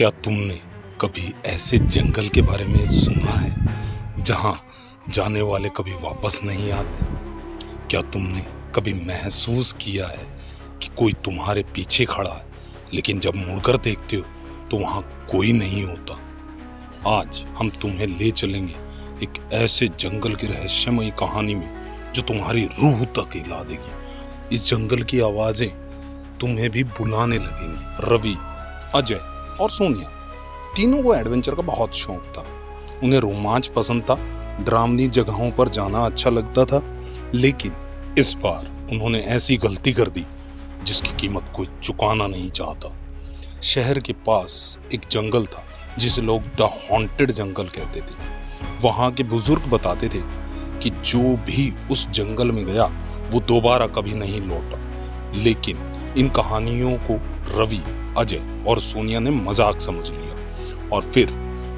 क्या तुमने कभी ऐसे जंगल के बारे में सुना है जहां जाने वाले कभी वापस नहीं आते? क्या तुमने कभी महसूस किया है कि कोई तुम्हारे पीछे खड़ा है, लेकिन जब मुड़कर देखते हो तो वहां कोई नहीं होता? आज हम तुम्हें ले चलेंगे एक ऐसे जंगल की रहस्यमयी कहानी में जो तुम्हारी रूह तक हिला देगी। इस जंगल की आवाजें तुम्हें भी बुलाने लगेंगी। रवि, अजय और सोनिया तीनों को एडवेंचर का बहुत शौक था। उन्हें रोमांच पसंद था, डरावनी जगहों पर जाना अच्छा लगता था। लेकिन इस बार उन्होंने ऐसी गलती कर दी जिसकी कीमत कोई चुकाना नहीं चाहता। शहर के पास एक जंगल था जिसे लोग द हॉन्टेड जंगल कहते थे। वहां के बुजुर्ग बताते थे कि जो भी उस जंगल में गया वो दोबारा कभी नहीं लौटा। लेकिन इन कहानियों को रवि, अजय और सोनिया ने मजाक समझ लिया और फिर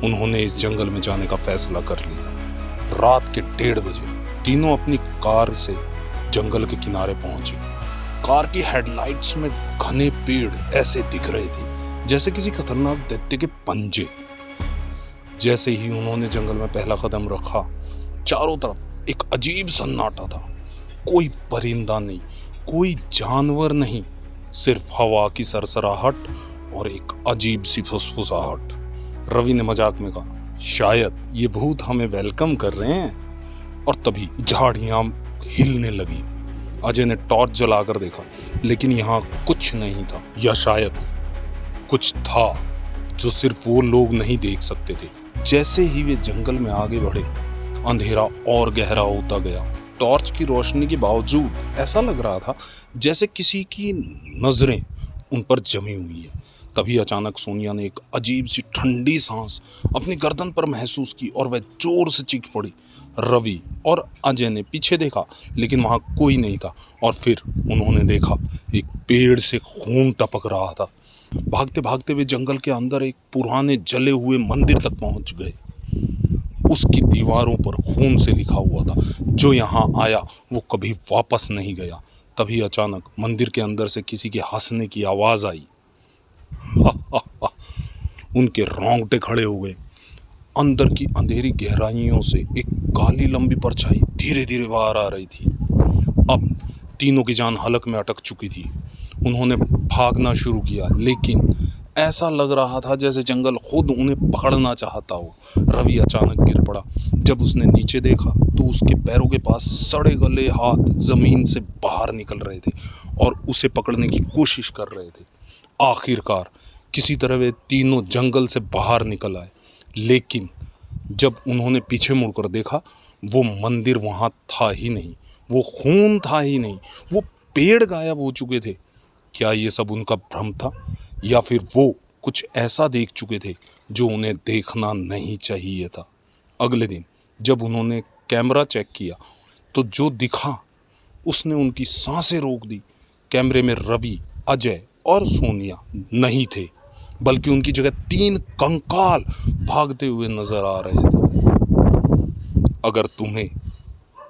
उन्होंने इस जंगल में जाने का फैसला कर लिया। रात के 1:30 बजे तीनों अपनी कार से जंगल के किनारे पहुंचे। कार की हेडलाइट्स में घने पेड़ ऐसे दिख रहे थे जैसे किसी खतरनाक दैत्य के पंजे। जैसे ही उन्होंने जंगल में पहला कदम रखा, चारों तरफ एक अजीब सन्नाटा था। कोई परिंदा नहीं, कोई जानवर नहीं, सिर्फ हवा की सरसराहट और एक अजीब सी फुसफुसाहट। रवि ने मजाक में कहा, शायद ये भूत हमें वेलकम कर रहे हैं। और तभी झाड़ियां हिलने लगी। अजय ने टॉर्च जलाकर देखा, लेकिन यहाँ कुछ नहीं था, या शायद कुछ था जो सिर्फ वो लोग नहीं देख सकते थे। जैसे ही वे जंगल में आगे बढ़े, अंधेरा और गहरा होता गया। टॉर्च की रोशनी के बावजूद ऐसा लग रहा था जैसे किसी की नजरें उन पर जमी हुई है। तभी अचानक सोनिया ने एक अजीब सी ठंडी सांस अपनी गर्दन पर महसूस की और वह जोर से चीख पड़ी। रवि और अजय ने पीछे देखा, लेकिन वहां कोई नहीं था। और फिर उन्होंने देखा एक पेड़ से खून टपक रहा था। भागते भागते वे जंगल के अंदर एक पुराने जले हुए मंदिर तक पहुंच गए। उसकी दीवारों पर खून से लिखा हुआ था, जो यहाँ आया वो कभी वापस नहीं गया। तभी अचानक मंदिर के अंदर से किसी के हंसने की आवाज आई। उनके रोंगटे खड़े हो गए। अंदर की अंधेरी गहराइयों से एक काली लंबी परछाई धीरे धीरे बाहर आ रही थी। अब तीनों की जान हलक में अटक चुकी थी। उन्होंने भागना शुरू किया, लेकिन ऐसा लग रहा था जैसे जंगल खुद उन्हें पकड़ना चाहता हो। रवि अचानक गिर पड़ा। जब उसने नीचे देखा तो उसके पैरों के पास सड़े गले हाथ जमीन से बाहर निकल रहे थे और उसे पकड़ने की कोशिश कर रहे थे। आखिरकार किसी तरह वे तीनों जंगल से बाहर निकल आए। लेकिन जब उन्होंने पीछे मुड़कर देखा, वो मंदिर वहां था ही नहीं, वो खून था ही नहीं, वो पेड़ गायब हो चुके थे। क्या ये सब उनका भ्रम था, या फिर वो कुछ ऐसा देख चुके थे जो उन्हें देखना नहीं चाहिए था? अगले दिन जब उन्होंने कैमरा चेक किया तो जो दिखा उसने उनकी सांसें रोक दी। कैमरे में रवि, अजय और सोनिया नहीं थे, बल्कि उनकी जगह 3 कंकाल भागते हुए नजर आ रहे थे। अगर तुम्हें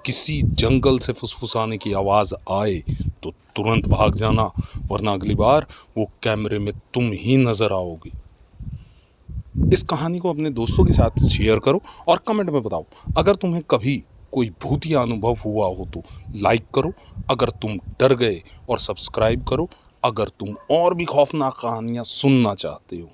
किसी जंगल से फुसफुसाने की आवाज आए तो तुरंत भाग जाना, वरना अगली बार वो कैमरे में तुम ही नजर आओगी। इस कहानी को अपने दोस्तों के साथ शेयर करो और कमेंट में बताओ। अगर तुम्हें कभी कोई भूतिया अनुभव हुआ हो तो लाइक करो। अगर तुम डर गए और सब्सक्राइब करो। अगर तुम और भी खौफनाक कहानियां सुनना चाहते हो।